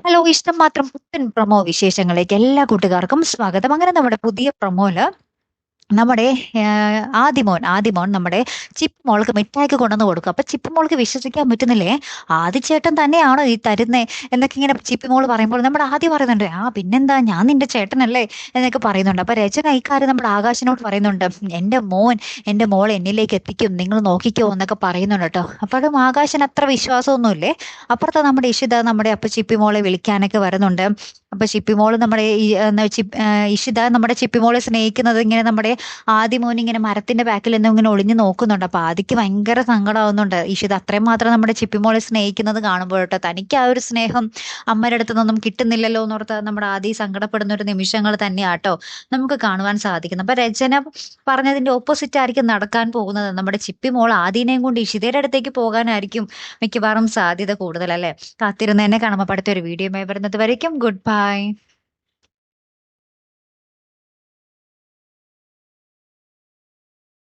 Hello, ഇഷ്ടം മാത്രം പുത്തൻ പ്രൊമോ വിശേഷങ്ങളിലേക്ക് എല്ലാ കൂട്ടുകാർക്കും സ്വാഗതം. അങ്ങനെ നമ്മുടെ പുതിയ പ്രൊമോയില് നമ്മുടെ ആദിമോൻ നമ്മുടെ ചിപ്പ് മോൾക്ക് മിഠായിക്ക് കൊണ്ടുവന്ന് കൊടുക്കും. അപ്പൊ ചിപ്പ് മോൾക്ക് വിശ്വസിക്കാൻ പറ്റുന്നില്ലേ, ആദിച്ചേട്ടൻ തന്നെയാണോ ഈ തരുന്നേ എന്നൊക്കെ ഇങ്ങനെ ചിപ്പി മോള് പറയുമ്പോൾ നമ്മുടെ ആദ്യം പറയുന്നുണ്ട്, ആ പിന്നെന്താ, ഞാൻ നിന്റെ ചേട്ടനല്ലേ എന്നൊക്കെ പറയുന്നുണ്ട്. അപ്പൊ രചന ഇക്കാര്യം നമ്മുടെ ആകാശിനോട് പറയുന്നുണ്ട്, എന്റെ മോൻ എന്റെ മോൾ എന്നിലേക്ക് എത്തിക്കും, നിങ്ങൾ നോക്കിക്കോ എന്നൊക്കെ പറയുന്നുണ്ട് കേട്ടോ. അപ്പോഴും ആകാശന് അത്ര വിശ്വാസമൊന്നുമില്ലേ. അപ്പുറത്ത് നമ്മുടെ ഇഷിത നമ്മുടെ അപ്പൊ ചിപ്പി മോളെ വിളിക്കാനൊക്കെ വരുന്നുണ്ട്. അപ്പൊ ചിപ്പി മോള് നമ്മുടെ ഇഷിത നമ്മുടെ ചിപ്പി മോളെ സ്നേഹിക്കുന്നത് ഇങ്ങനെ നമ്മുടെ ആദിമോൻ ഇങ്ങനെ മരത്തിന്റെ ബാക്കിൽ നിന്നും ഇങ്ങനെ ഒളിഞ്ഞു നോക്കുന്നുണ്ട്. അപ്പൊ ആദിക്ക് ഭയങ്കര സങ്കടമാവുന്നുണ്ട്, ഈഷിത് അത്രയും മാത്രം നമ്മുടെ ചിപ്പിമോളെ സ്നേഹിക്കുന്നത് കാണുമ്പോഴട്ടോ. തനിക്ക് ആ ഒരു സ്നേഹം അമ്മയുടെ അടുത്ത് നിന്നൊന്നും കിട്ടുന്നില്ലല്ലോ എന്നോർത്ത് നമ്മുടെ ആദി സങ്കടപ്പെടുന്ന ഒരു നിമിഷങ്ങൾ തന്നെയാട്ടോ നമുക്ക് കാണുവാൻ സാധിക്കുന്നത്. അപ്പൊ രചന പറഞ്ഞതിന്റെ ഓപ്പോസിറ്റ് ആയിരിക്കും നടക്കാൻ പോകുന്നത്. നമ്മുടെ ചിപ്പിമോൾ ആദീനെയും കൊണ്ട് ഇഷിതയുടെ അടുത്തേക്ക് പോകാനായിരിക്കും മിക്കവാറും സാധ്യത കൂടുതൽ, അല്ലേ? കാത്തിരുന്ന് തന്നെ കാണുമ്പോൾ അടുത്തൊരു വീഡിയോ വരുന്നത് വരയ്ക്കും. Good bye.